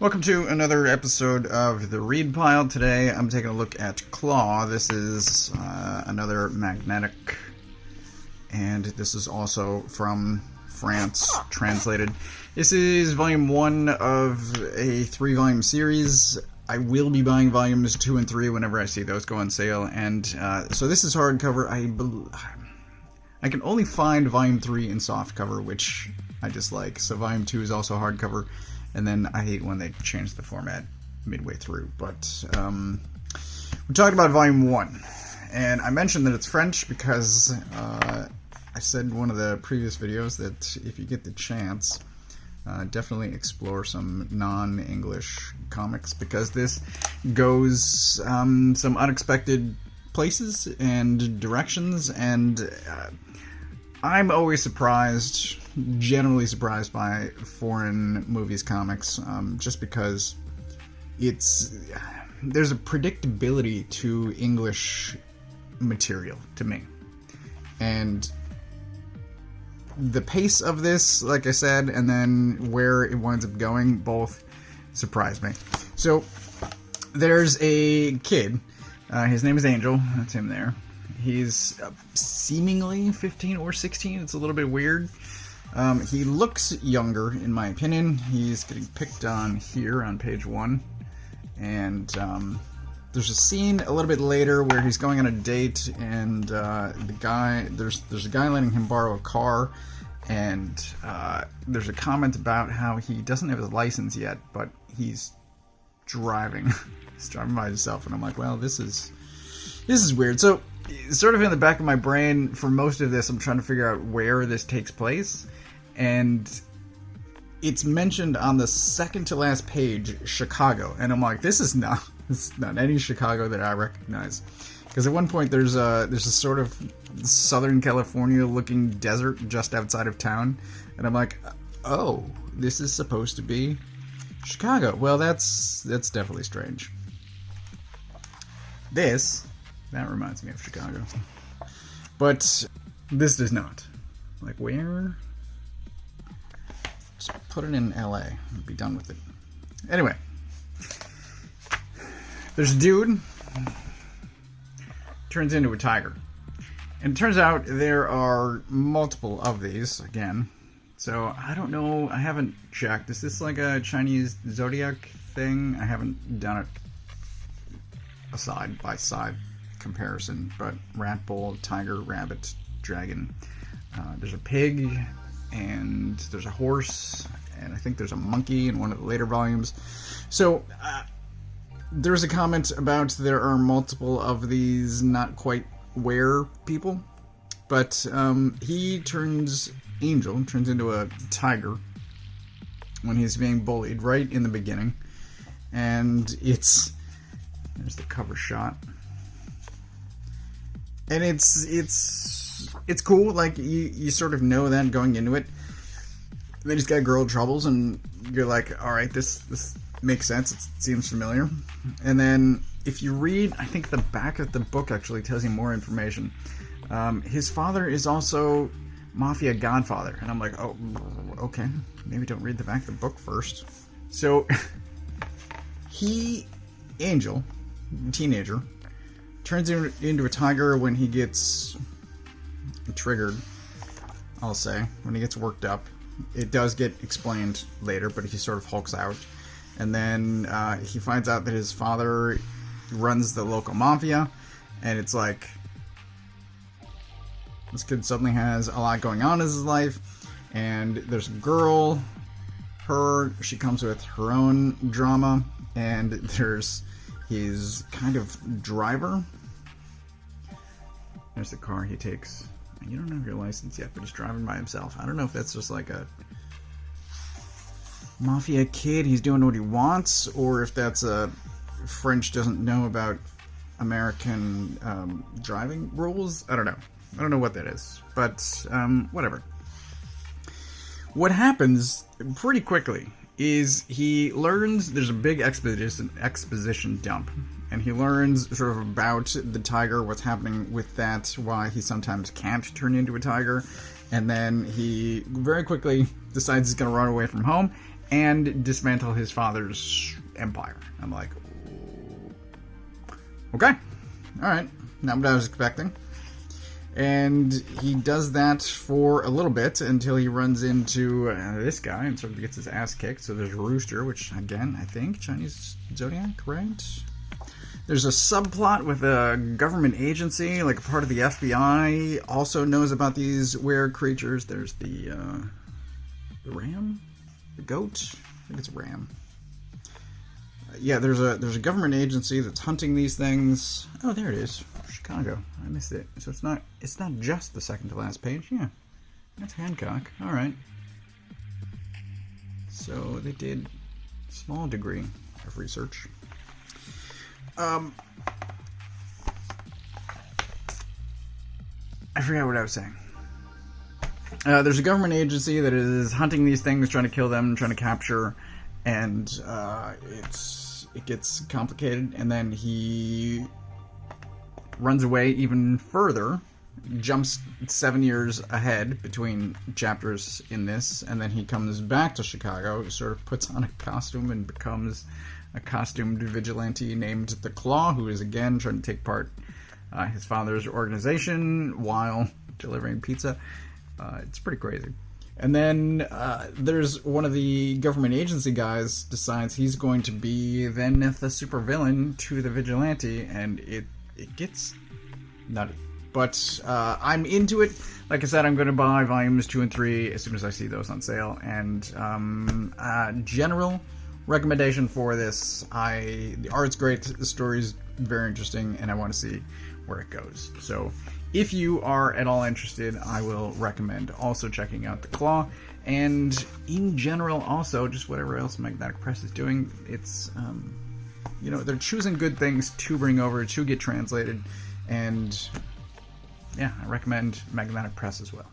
Welcome to another episode of the Read Pile. Today I'm taking a look at Klaw. This is another magnetic, and this is also from France, translated. This is volume 1 of a 3-volume series. I will be buying volumes 2 and 3 whenever I see those go on sale, and so this is hardcover. I can only find volume 3 in softcover, which I dislike, so volume 2 is also hardcover. And then I hate when they change the format midway through. But we're talking about Volume 1. And I mentioned that it's French because I said in one of the previous videos that if you get the chance, definitely explore some non-English comics, because this goes some unexpected places and directions, and I'm always surprised, generally surprised by foreign movies, comics, just because there's a predictability to English material to me. And the pace of this, like I said, and then where it winds up going, both surprised me. So there's a kid, his name is Angel, that's him there. He's seemingly 15 or 16. It's a little bit weird. He looks younger, in my opinion. He's getting picked on here on page 1. And there's a scene a little bit later where he's going on a date, and there's a guy letting him borrow a car, and there's a comment about how he doesn't have his license yet, but he's driving. He's driving by himself, and I'm like, well, this is weird. So, sort of in the back of my brain, for most of this, I'm trying to figure out where this takes place. And it's mentioned on the second to last page, Chicago. And I'm like, this is not any Chicago that I recognize. Because at one point, there's a sort of Southern California looking desert just outside of town. And I'm like, oh, this is supposed to be Chicago. Well, that's definitely strange. That reminds me of Chicago. But this does not. Like, where? Just put it in LA and be done with it. Anyway. There's a dude. Turns into a tiger. And it turns out there are multiple of these, again. So, I don't know. I haven't checked. Is this like a Chinese zodiac thing? I haven't done it a side-by-side comparison, but rat, bull, tiger, rabbit, dragon. There's a pig, and there's a horse, and I think there's a monkey in one of the later volumes. So there's a comment about there are multiple of these not quite were people, but Angel turns into a tiger when he's being bullied right in the beginning, and there's the cover shot. And it's cool, like, you sort of know that going into it. Then he's got girl troubles, and you're like, alright, this makes sense, it seems familiar. And then, if you read, I think the back of the book actually tells you more information. His father is also Mafia Godfather, and I'm like, oh, okay, maybe don't read the back of the book first. So, Angel, teenager, turns into a tiger when he gets triggered, I'll say, when he gets worked up. It does get explained later, but he sort of hulks out. And then he finds out that his father runs the local mafia, and it's like, this kid suddenly has a lot going on in his life, and there's a girl, she comes with her own drama, and there's his kind of driver. There's the car he takes. You don't have your license yet, but he's driving by himself. I don't know if that's just like a mafia kid, he's doing what he wants, or if that's a French doesn't know about American driving rules. I don't know. I don't know what that is, but whatever. What happens pretty quickly is he learns there's a big exposition dump, and he learns sort of about the tiger, what's happening with that, why he sometimes can't turn into a tiger, and then he very quickly decides he's going to run away from home, and dismantle his father's empire. I'm like, okay, all right, not what I was expecting. And he does that for a little bit until he runs into this guy and sort of gets his ass kicked. So there's Rooster, which, again, I think Chinese Zodiac, right? There's a subplot with a government agency, like a part of the FBI, also knows about these weird creatures. There's the ram? The goat? I think it's ram. Yeah, there's a government agency that's hunting these things. Oh, there it is. Chicago. I missed it. So it's not just the second to last page. Yeah. That's Hancock. All right. So they did a small degree of research. I forgot what I was saying. There's a government agency that is hunting these things, trying to kill them, trying to capture, and it gets complicated, and then he runs away even further, jumps 7 years ahead between chapters in this, and then he comes back to Chicago, sort of puts on a costume and becomes a costumed vigilante named the Klaw, who is again trying to take part his father's organization while delivering pizza. It's pretty crazy. And then there's one of the government agency guys decides he's going to be then the supervillain to the vigilante, and it gets nutty. But I'm into it. Like I said, I'm going to buy volumes 2 and 3 as soon as I see those on sale. And general recommendation for this: the art's great, the story's very interesting, and I want to see where it goes. So if you are at all interested, I will recommend also checking out the Klaw, and in general also just whatever else Magnetic Press is doing. It's they're choosing good things to bring over, to get translated, and yeah, I recommend Magnetic Press as well.